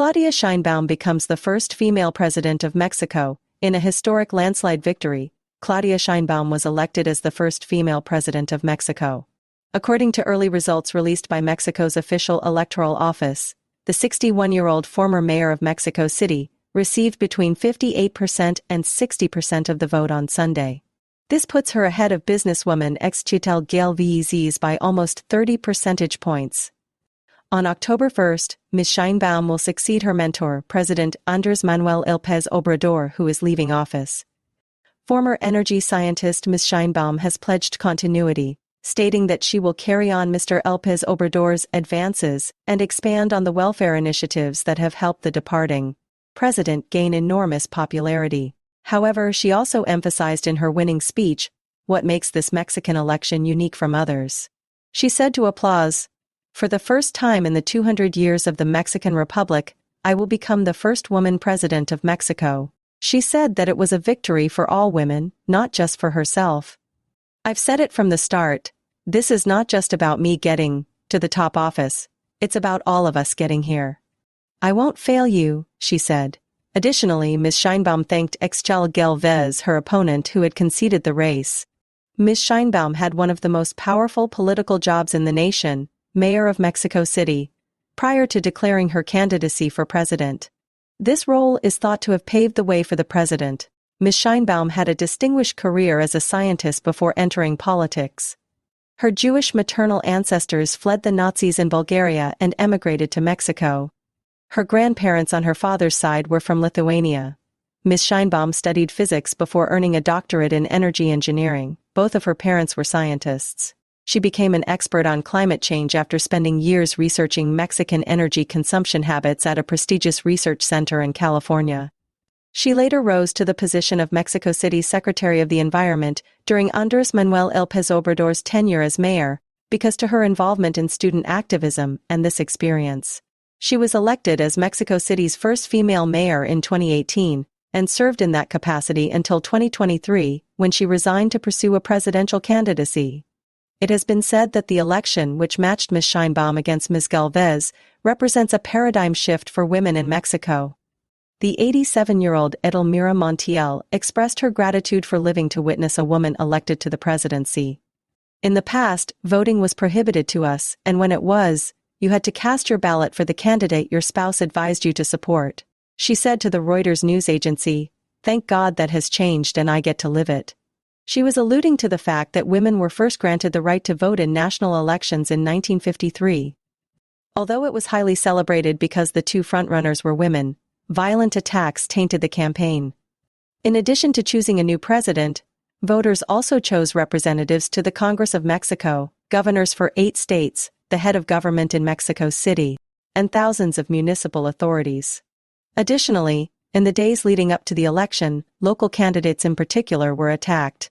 Claudia Sheinbaum becomes the first female president of Mexico. In a historic landslide victory, Claudia Sheinbaum was elected as the first female president of Mexico. According to early results released by Mexico's official electoral office, the 61-year-old former mayor of Mexico City received between 58% and 60% of the vote on Sunday. This puts her ahead of businesswoman Xóchitl Gálvez by almost 30 percentage points. On October 1, Ms. Sheinbaum will succeed her mentor, President AndrésManuelLópezObrador, who is leaving office. Former energy scientist Ms. Sheinbaum has pledged continuity, stating that she will carry on Mr. López Obrador's advances and expand on the welfare initiatives that have helped the departing president gain enormous popularity. However, she also emphasized in her winning speech what makes this Mexican election unique from others. She said to Applause, "For the first time in the 200 years of the Mexican Republic, I will become the first woman president of Mexico." She said that it was a victory for all women, not just for herself. "I've said it from the start, this is not just about me getting to the top office, it's about all of us getting here. I won't fail you," she said. Additionally, Ms. Sheinbaum thanked Xóchitl Gálvez, her opponent who had conceded the race. Ms. Sheinbaum had one of the most powerful political jobs in the nation, mayor of Mexico City, prior to declaring her candidacy for president. This role is thought to have paved the way for the president. Ms. Sheinbaum had a distinguished career as a scientist before entering politics. Her Jewish maternal ancestors fled the Nazis in Bulgaria and emigrated to Mexico. Her grandparents on her father's side were from Lithuania. Ms. Sheinbaum studied physics before earning a doctorate in energy engineering. Both of her parents were scientists. She became an expert on climate change after spending years researching Mexican energy consumption habits at a prestigious research center in California. She later rose to the position of Mexico City's Secretary of the Environment during AndrésManuelLópezObrador's tenure as mayor, because to her involvement in student activism and this experience. She was elected as Mexico City's first female mayor in 2018, and served in that capacity until 2023, when she resigned to pursue a presidential candidacy. It has been said that the election, which matched Ms. Sheinbaum against Ms. Gálvez, represents a paradigm shift for women in Mexico. The 87-year-old Edelmira Montiel expressed her gratitude for living to witness a woman elected to the presidency. "In the past, voting was prohibited to us, and when it was, you had to cast your ballot for the candidate your spouse advised you to support," she said to the Reuters news agency. "Thank God that has changed and I get to live it." She was alluding to the fact that women were first granted the right to vote in national elections in 1953. Although it was highly celebrated because the two frontrunners were women, violent attacks tainted the campaign. In addition to choosing a new president, voters also chose representatives to the Congress of Mexico, governors for 8 states, the head of government in Mexico City, and thousands of municipal authorities. Additionally, in the days leading up to the election, local candidates in particular were attacked.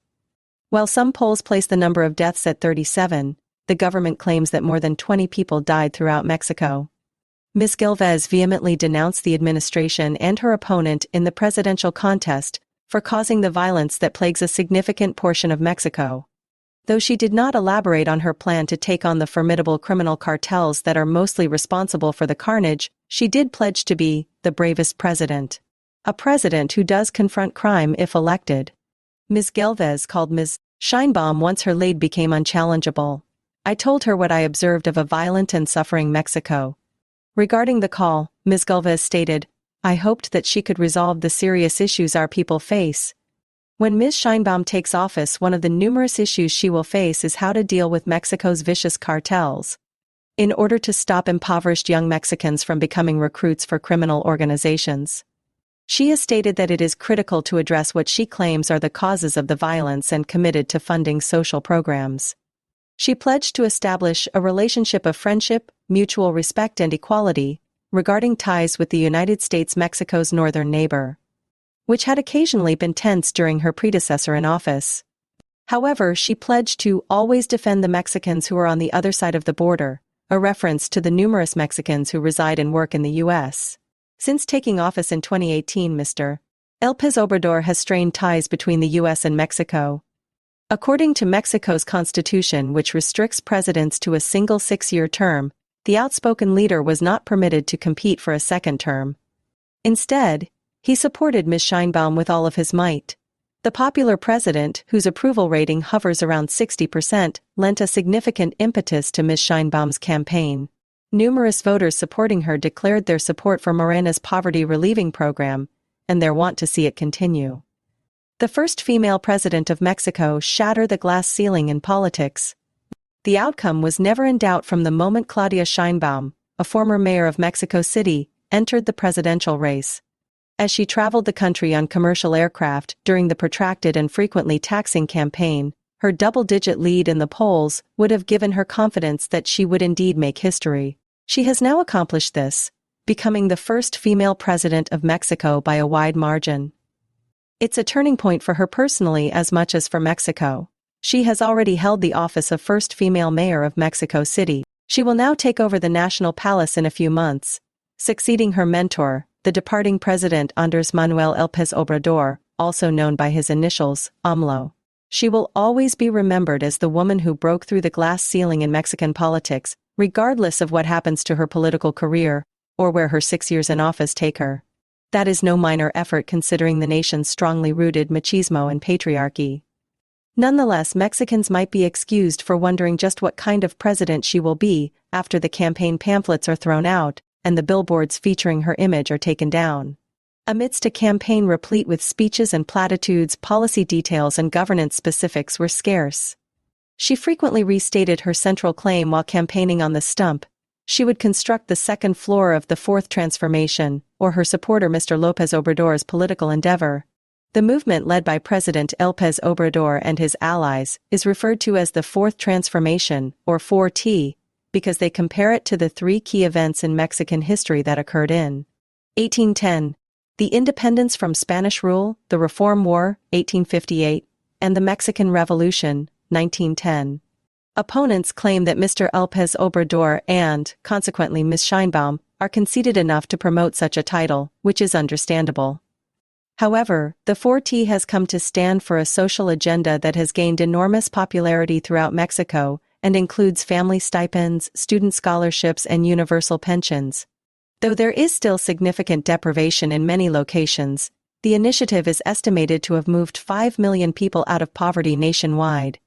While some polls place the number of deaths at 37, the government claims that more than 20 people died throughout Mexico. Ms. Gálvez vehemently denounced the administration and her opponent in the presidential contest for causing the violence that plagues a significant portion of Mexico. Though she did not elaborate on her plan to take on the formidable criminal cartels that are mostly responsible for the carnage, she did pledge to be the bravest president. A president who does confront crime if elected. Ms. Gálvez called Ms. Sheinbaum once her lead became unchallengeable. "I told her what I observed of a violent and suffering Mexico." Regarding the call, Ms. Gálvez stated, "I hoped that she could resolve the serious issues our people face." When Ms. Sheinbaum takes office, one of the numerous issues she will face is how to deal with Mexico's vicious cartels. In order to stop impoverished young Mexicans from becoming recruits for criminal organizations. She has stated that it is critical to address what she claims are the causes of the violence and committed to funding social programs. She pledged to establish a relationship of friendship, mutual respect and equality, regarding ties with the United States, Mexico's northern neighbor, which had occasionally been tense during her predecessor in office. However, she pledged to always defend the Mexicans who are on the other side of the border, a reference to the numerous Mexicans who reside and work in the U.S. Since taking office in 2018, Mr. López Obrador has strained ties between the U.S. and Mexico. According to Mexico's constitution, which restricts presidents to a single 6-year term, The outspoken leader was not permitted to compete for a second term. Instead, he supported Ms. Sheinbaum with all of his might. The popular president, whose approval rating hovers around 60%, lent a significant impetus to Ms. Sheinbaum's campaign. Numerous voters supporting her declared their support for Morena's poverty relieving program, and their want to see it continue. The first female president of Mexico shattered the glass ceiling in politics. The outcome was never in doubt from the moment Claudia Sheinbaum, a former mayor of Mexico City, entered the presidential race. As she traveled the country on commercial aircraft during the protracted and frequently taxing campaign, her double-digit lead in the polls would have given her confidence that she would indeed make history. She has now accomplished this, becoming the first female president of Mexico by a wide margin. It's a turning point for her personally as much as for Mexico. She has already held the office of first female mayor of Mexico City. She will now take over the National Palace in a few months, succeeding her mentor, the departing president AndrésManuelLópezObrador, also known by his initials, AMLO. She will always be remembered as the woman who broke through the glass ceiling in Mexican politics, regardless of what happens to her political career, or where her 6 years in office take her. That is no minor effort considering the nation's strongly rooted machismo and patriarchy. Nonetheless, Mexicans might be excused for wondering just what kind of president she will be after the campaign pamphlets are thrown out and the billboards featuring her image are taken down. Amidst a campaign replete with speeches and platitudes, policy details and governance specifics were scarce. She frequently restated her central claim while campaigning on the stump. She would construct the second floor of the Fourth Transformation, or her supporter Mr. López Obrador's political endeavor. The movement led by President López Obrador and his allies is referred to as the Fourth Transformation, or 4T, because they compare it to the three key events in Mexican history that occurred in 1810, the independence from Spanish rule, the Reform War, 1858, and the Mexican Revolution, 1910. Opponents claim that Mr. López Obrador and, consequently Ms. Sheinbaum, are conceited enough to promote such a title, which is understandable. However, the 4T has come to stand for a social agenda that has gained enormous popularity throughout Mexico and includes family stipends, student scholarships and universal pensions. Though there is still significant deprivation in many locations, the initiative is estimated to have moved 5 million people out of poverty nationwide.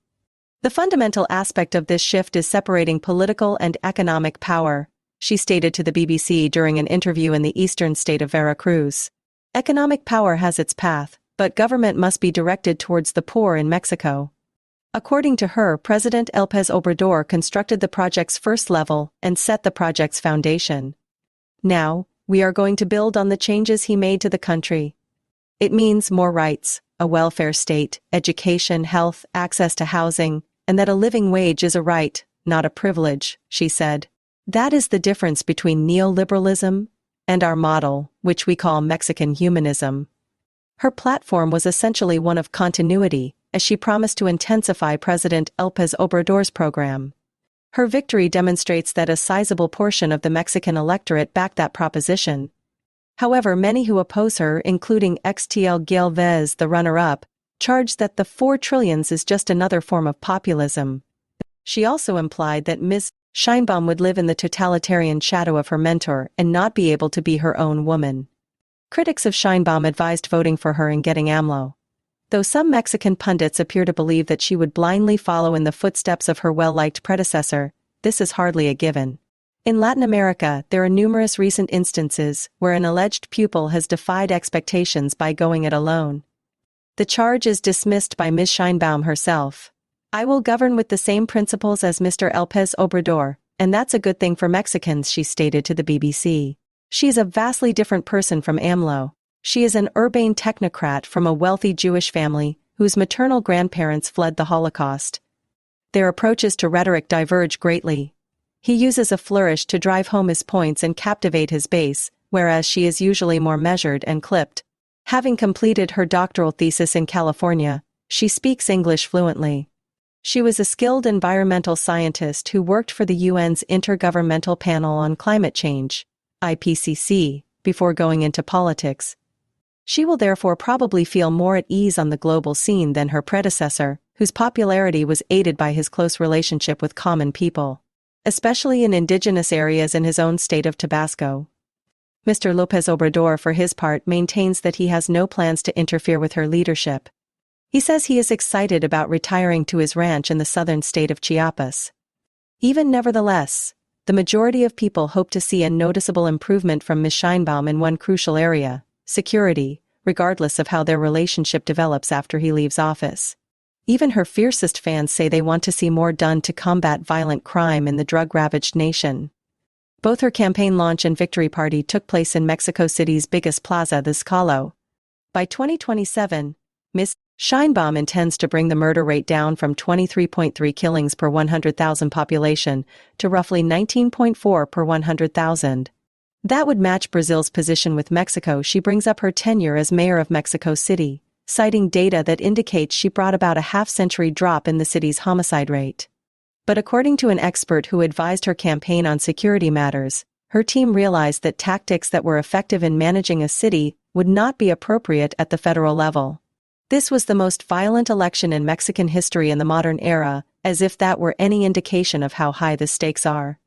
The fundamental aspect of this shift is separating political and economic power, she stated to the BBC during an interview in the eastern state of Veracruz. Economic power has its path, but government must be directed towards the poor in Mexico. According to her, President López Obrador constructed the project's first level and set the project's foundation. Now, we are going to build on the changes he made to the country. It means more rights, a welfare state, education, health, access to housing, and that a living wage is a right, not a privilege, she said. That is the difference between neoliberalism and our model, which we call Mexican humanism. Her platform was essentially one of continuity, as she promised to intensify President López Obrador's program. Her victory demonstrates that a sizable portion of the Mexican electorate backed that proposition. However, many who oppose her, including Xóchitl Gálvez, the runner-up, charge that the 4 trillions is just another form of populism. She also implied that Ms. Sheinbaum would live in the totalitarian shadow of her mentor and not be able to be her own woman. Critics of Sheinbaum advised voting for her and getting AMLO. Though some Mexican pundits appear to believe that she would blindly follow in the footsteps of her well-liked predecessor, this is hardly a given. In Latin America, there are numerous recent instances where an alleged pupil has defied expectations by going it alone. The charge is dismissed by Ms. Sheinbaum herself. I will govern with the same principles as Mr. López Obrador, and that's a good thing for Mexicans, she stated to the BBC. She is a vastly different person from AMLO. She is an urbane technocrat from a wealthy Jewish family whose maternal grandparents fled the Holocaust. Their approaches to rhetoric diverge greatly. He uses a flourish to drive home his points and captivate his base, whereas she is usually more measured and clipped. Having completed her doctoral thesis in California, she speaks English fluently. She was a skilled environmental scientist who worked for the UN's Intergovernmental Panel on Climate Change, IPCC, before going into politics. She will therefore probably feel more at ease on the global scene than her predecessor, whose popularity was aided by his close relationship with common people. especially in indigenous areas in his own state of Tabasco. Mr. López Obrador, for his part, maintains that he has no plans to interfere with her leadership. He says he is excited about retiring to his ranch in the southern state of Chiapas. Nevertheless, the majority of people hope to see a noticeable improvement from Ms. Sheinbaum in one crucial area: security, regardless of how their relationship develops after he leaves office. Even her fiercest fans say they want to see more done to combat violent crime in the drug-ravaged nation. Both her campaign launch and victory party took place in Mexico City's biggest plaza, the Zócalo. By 2027, Ms. Sheinbaum intends to bring the murder rate down from 23.3 killings per 100,000 population to roughly 19.4 per 100,000. That would match Brazil's position with Mexico. She brings up her tenure as mayor of Mexico City, citing data that indicates she brought about a half-century drop in the city's homicide rate. But according to an expert who advised her campaign on security matters, her team realized that tactics that were effective in managing a city would not be appropriate at the federal level. This was the most violent election in Mexican history in the modern era, as if that were any indication of how high the stakes are.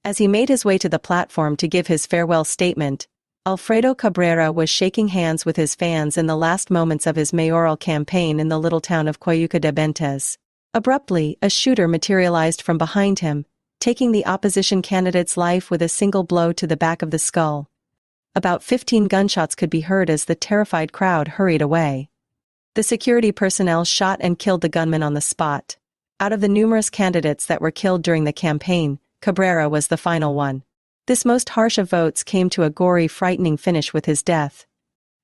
As he made his way to the platform to give his farewell statement, Alfredo Cabrera was shaking hands with his fans in the last moments of his mayoral campaign in the little town of Coyuca de Benítez. Abruptly, a shooter materialized from behind him, taking the opposition candidate's life with a single blow to the back of the skull. About 15 gunshots could be heard as the terrified crowd hurried away. The security personnel shot and killed the gunman on the spot. Out of the numerous candidates that were killed during the campaign, Cabrera was the final one. This most harsh of votes came to a gory, frightening finish with his death.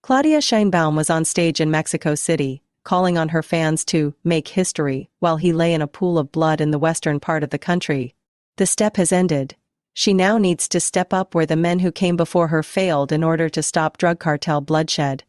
Claudia Sheinbaum was on stage in Mexico City, calling on her fans to make history while he lay in a pool of blood in the western part of the country. The step has ended. She now needs to step up where the men who came before her failed in order to stop drug cartel bloodshed.